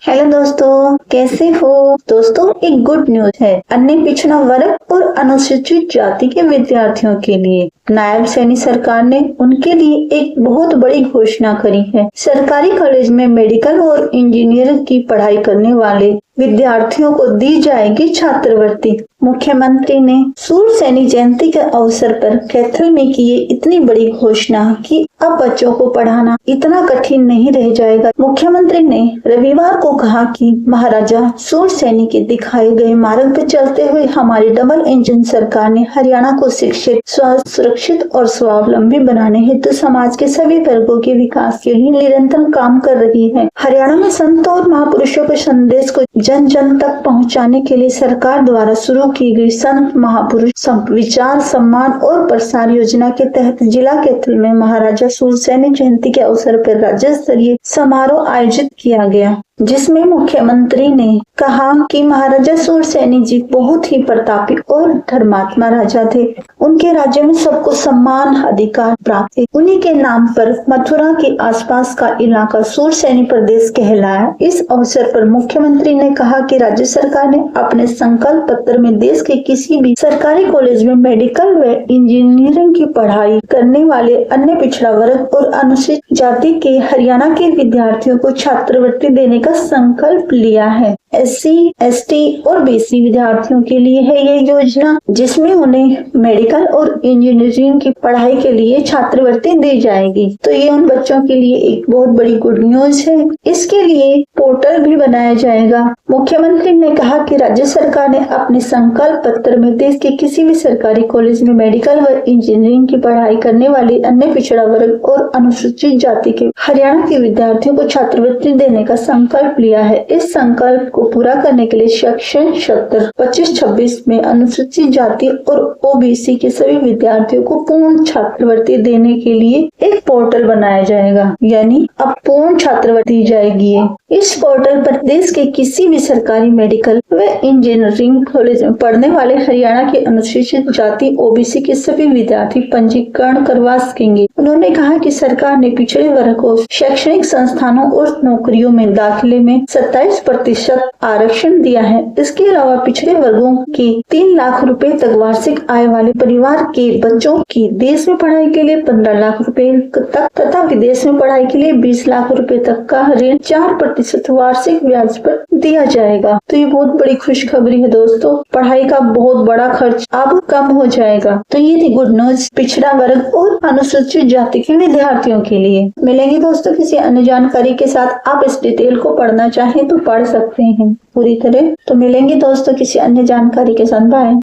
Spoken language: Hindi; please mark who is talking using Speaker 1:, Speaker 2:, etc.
Speaker 1: हेलो दोस्तों, कैसे हो। दोस्तों, एक गुड न्यूज है अन्य पिछड़ा वर्ग और अनुसूचित जाति के विद्यार्थियों के लिए। नायब सैनी सरकार ने उनके लिए एक बहुत बड़ी घोषणा करी है। सरकारी कॉलेज में मेडिकल और इंजीनियरिंग की पढ़ाई करने वाले विद्यार्थियों को दी जाएगी छात्रवृत्ति। मुख्यमंत्री ने सूर्य सैनिक जयंती के अवसर पर कैथल में की इतनी बड़ी घोषणा कि अब बच्चों को पढ़ाना इतना कठिन नहीं रह जाएगा। मुख्यमंत्री ने रविवार को कहा कि महाराजा सूर्य सैनिक के दिखाए गए मार्ग पर चलते हुए हमारी डबल इंजन सरकार ने हरियाणा को शिक्षित, स्वस्थ, सुरक्षित और स्वावलंबी बनाने हेतु समाज के सभी वर्गों के विकास के लिए निरंतर काम कर रही है। हरियाणा में संतों और महापुरुषों के संदेश को जन जन तक पहुंचाने के लिए सरकार द्वारा शुरू की गई संत महापुरुष विचार सम्मान और प्रसार योजना के तहत जिला कैथल में महाराजा सूर्य सैनिक जयंती के अवसर पर राज्य स्तरीय समारोह आयोजित किया गया, जिसमें मुख्यमंत्री ने कहा कि महाराजा सूर्य सैनिक जी बहुत ही प्रतापी और धर्मात्मा राजा थे। उनके राज्य में सबको सम्मान अधिकार प्राप्त थे। उन्हीं के नाम पर मथुरा के आसपास का इलाका सूर्य सैनिक प्रदेश कहलाया। इस अवसर पर मुख्यमंत्री ने कहा कि राज्य सरकार ने अपने संकल्प पत्र में देश के किसी भी सरकारी कॉलेज में मेडिकल व इंजीनियरिंग की पढ़ाई करने वाले अन्य पिछड़ा वर्ग और अनुसूचित जाति के हरियाणा के विद्यार्थियों को छात्रवृत्ति देने का संकल्प लिया है। SC, ST और BC विद्यार्थियों के लिए है ये योजना, जिसमें उन्हें मेडिकल और इंजीनियरिंग की पढ़ाई के लिए छात्रवृत्ति दी जाएगी। तो ये उन बच्चों के लिए एक बहुत बड़ी गुड न्यूज है। इसके लिए पोर्टल भी बनाया जाएगा। मुख्यमंत्री ने कहा कि राज्य सरकार ने अपने संकल्प पत्र में देश के किसी भी सरकारी कॉलेज में मेडिकल व इंजीनियरिंग की पढ़ाई करने वाले अन्य पिछड़ा वर्ग और अनुसूचित जाति के हरियाणा के विद्यार्थियों को छात्रवृत्ति देने का संकल्प लिया है। इस संकल्प को पूरा करने के लिए शैक्षणिक सत्र 25-26 में अनुसूचित जाति और OBC के सभी विद्यार्थियों को पूर्ण छात्रवृत्ति देने के लिए एक पोर्टल बनाया जाएगा, यानी अब पूर्ण छात्रवृत्ति दी जाएगी। इस पोर्टल पर देश के किसी भी सरकारी मेडिकल व इंजीनियरिंग कॉलेज में पढ़ने वाले हरियाणा के अनुसूचित जाति OBC के सभी विद्यार्थी पंजीकरण करवा सकेंगे। उन्होंने कहा कि सरकार ने पिछड़े वर्ग को शैक्षणिक संस्थानों और नौकरियों में दाखिले में 27% आरक्षण दिया है। इसके अलावा पिछड़े वर्गों के 3 लाख रुपए तक वार्षिक आय वाले परिवार के बच्चों की देश में पढ़ाई के लिए 15 लाख रुपए तक तथा विदेश में पढ़ाई के लिए 20 लाख रुपए तक का ऋण 4% वार्षिक ब्याज पर दिया जाएगा। तो ये बहुत बड़ी खुशखबरी है दोस्तों। पढ़ाई का बहुत बड़ा खर्च अब कम हो जाएगा। तो ये थी गुड न्यूज पिछड़ा वर्ग और अनुसूचित जाति के विद्यार्थियों के लिए। मिलेंगे दोस्तों किसी अन्य जानकारी के साथ। आप इस डिटेल को पढ़ना चाहें तो पढ़ सकते हैं पूरी तरह। तो मिलेंगे दोस्तों किसी अन्य जानकारी के साथ। बाय।